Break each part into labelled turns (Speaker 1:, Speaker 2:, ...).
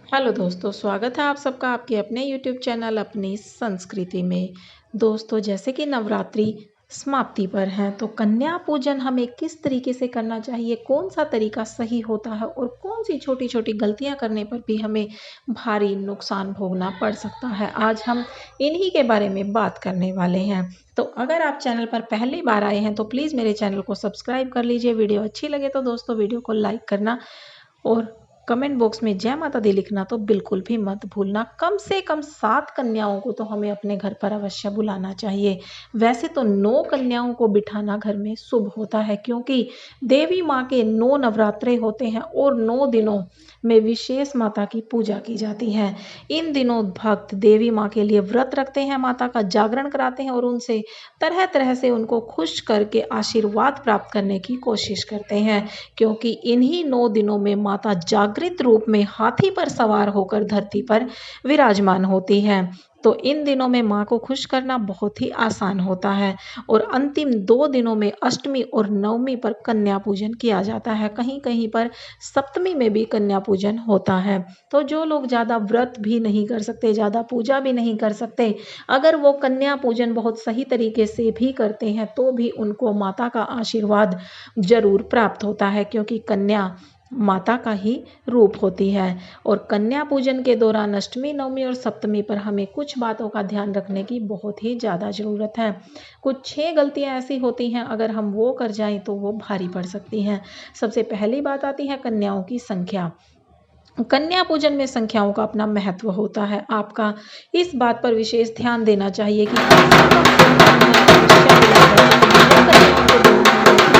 Speaker 1: Hello दोस्तों, स्वागत है आप सबका आपके अपने यूट्यूब चैनल अपनी संस्कृति में। दोस्तों, जैसे कि नवरात्रि समाप्ति पर है तो कन्या पूजन हमें किस तरीके से करना चाहिए, कौन सा तरीका सही होता है और कौन सी छोटी छोटी गलतियां करने पर भी हमें भारी नुकसान भोगना पड़ सकता है। आज हम इन्हीं के बारे में बात करने वाले हैं। तो अगर आप चैनल पर पहली बार आए हैं तो प्लीज़ मेरे चैनल को सब्सक्राइब कर लीजिए। वीडियो अच्छी लगे तो दोस्तों वीडियो को लाइक करना और कमेंट बॉक्स में जय माता दी लिखना तो बिल्कुल भी मत भूलना। कम से कम 7 कन्याओं को तो हमें अपने घर पर अवश्य बुलाना चाहिए। वैसे तो 9 कन्याओं को बिठाना घर में शुभ होता है, क्योंकि देवी माँ के 9 नवरात्रे होते हैं और 9 दिनों में विशेष माता की पूजा की जाती है। इन दिनों भक्त देवी माँ के लिए व्रत रखते हैं, माता का जागरण कराते हैं और उनसे तरह तरह से उनको खुश करके आशीर्वाद प्राप्त करने की कोशिश करते हैं, क्योंकि इन्हीं 9 दिनों में माता जागृत रूप में हाथी पर सवार होकर धरती पर विराजमान होती है। तो इन दिनों में माँ को खुश करना बहुत ही आसान होता है और अंतिम 2 दिनों में अष्टमी और नवमी पर कन्या पूजन किया जाता है। कहीं कहीं पर सप्तमी में भी कन्या पूजन होता है। तो जो लोग ज़्यादा व्रत भी नहीं कर सकते, ज़्यादा पूजा भी नहीं कर सकते, अगर वो कन्या पूजन बहुत सही तरीके से भी करते हैं तो भी उनको माता का आशीर्वाद जरूर प्राप्त होता है, क्योंकि कन्या माता का ही रूप होती है। और कन्या पूजन के दौरान अष्टमी, नवमी और सप्तमी पर हमें कुछ बातों का ध्यान रखने की बहुत ही ज़्यादा ज़रूरत है। कुछ 6 गलतियां ऐसी होती हैं, अगर हम वो कर जाएं तो वो भारी पड़ सकती हैं। सबसे पहली बात आती है कन्याओं की संख्या। कन्या पूजन में संख्याओं का अपना महत्व होता है। आपका इस बात पर विशेष ध्यान देना चाहिए कि कम से कम 2 कन्याएं अवश्य बुलाकर 9 कन्याओं को बुलाना है।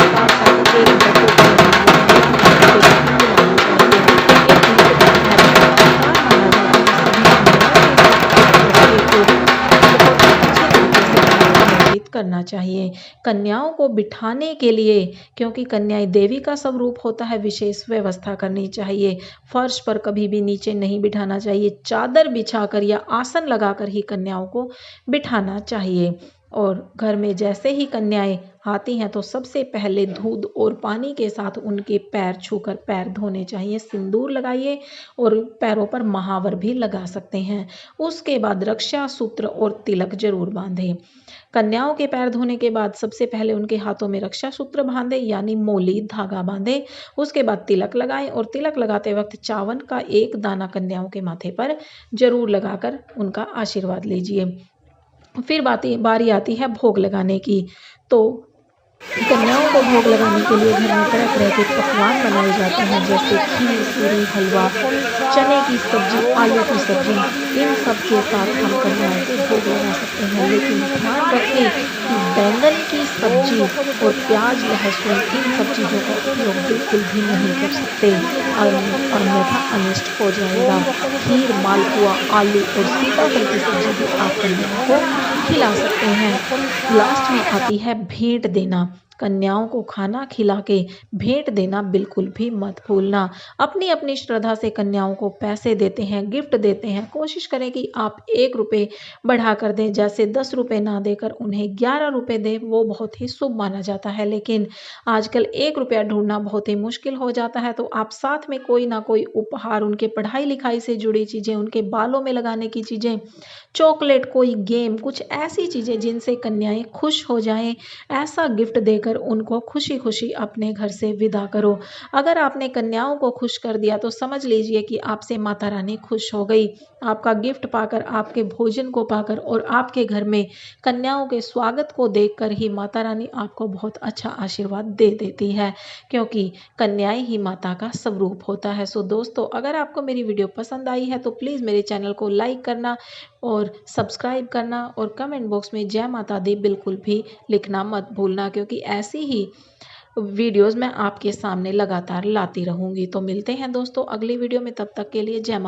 Speaker 1: साथ साथ एक घर को बुलाना चाहिए, एक बेटी को बुलाना चाहिए। एक गीत का महत्व अपार माना जाता है। सभी कन्याओं के साथ एक बच्चे को बहुत ही अच्छे तरीके से हमें आमंत्रित करना चाहिए। कन्याओं को बिठाने के लिए, क्योंकि कन्याएं देवी का स्वरूप होता है, विशेष व्यवस्था करनी चाहिए। फर्श पर कभी भी नीचे नहीं बिठाना चाहिए, चादर बिछाकर या आसन लगाकर ही कन्याओं को बिठाना चाहिए। और घर में जैसे ही कन्याएं आती हैं तो सबसे पहले दूध और पानी के साथ उनके पैर छूकर पैर धोने चाहिए। सिंदूर लगाइए और पैरों पर महावर भी लगा सकते हैं। उसके बाद रक्षा सूत्र और तिलक जरूर बांधें। कन्याओं के पैर धोने के बाद सबसे पहले उनके हाथों में रक्षा सूत्र बांधे यानी मोली धागा बांधे। उसके बाद तिलक लगाएं और तिलक लगाते वक्त चावल का एक दाना कन्याओं के माथे पर जरूर लगाकर उनका आशीर्वाद लीजिए। फिर बारी आती है भोग लगाने की। तो कन्याओं को भोग लगाने के लिए घर में तरह तरह के पकवान बनाए जाते हैं, जैसे खीर, पूरी, हलवा, चने की सब्जी, आलू की सब्जी। इन सब के साथ हम कन्याओं को भोग लगा सकते हैं, लेकिन ध्यान रखें कि बैंगन की सब्जी और प्याज, लहसुन, इन सब चीज़ों का उपयोग बिल्कुल भी नहीं कर सकते, अन्यथा अनिष्ट हो जाएगा। खीर, मालपुआ, आलू और सीताफल की सब्जी भी आप कन्याओं को खिला सकते हैं। लास्ट में आती है भेंट देना। कन्याओं को खाना खिला के भेंट देना बिल्कुल भी मत भूलना। अपनी अपनी श्रद्धा से कन्याओं को पैसे देते हैं, गिफ्ट देते हैं। कोशिश करें कि आप 1 रुपये बढ़ा कर दें, जैसे 10 रुपये ना देकर उन्हें 11 रुपये दें, वो बहुत ही शुभ माना जाता है। लेकिन आजकल 1 रुपया ढूंढना बहुत ही मुश्किल हो जाता है, तो आप साथ में कोई ना कोई उपहार, उनके पढ़ाई लिखाई से जुड़ी चीज़ें, उनके बालों में लगाने की चीज़ें, चॉकलेट, कोई गेम, कुछ ऐसी चीज़ें जिनसे कन्याएं खुश हो जाएं, ऐसा गिफ्ट देकर उनको खुशी खुशी अपने घर से विदा करो। अगर आपने कन्याओं को खुश कर दिया तो समझ लीजिए कि आपसे माता रानी खुश हो गई। आपका गिफ्ट पाकर, आपके भोजन को पाकर और आपके घर में कन्याओं के स्वागत को देखकर ही माता रानी आपको बहुत अच्छा आशीर्वाद दे देती है, क्योंकि कन्याएं ही माता का स्वरूप होता है। सो दोस्तों, अगर आपको मेरी वीडियो पसंद आई है तो प्लीज़ मेरे चैनल को लाइक करना और सब्सक्राइब करना और कमेंट बॉक्स में जय माता दी बिल्कुल भी लिखना मत भूलना, क्योंकि ऐसी ही वीडियोस मैं आपके सामने लगातार लाती रहूँगी। तो मिलते हैं दोस्तों अगली वीडियो में, तब तक के लिए जय माता।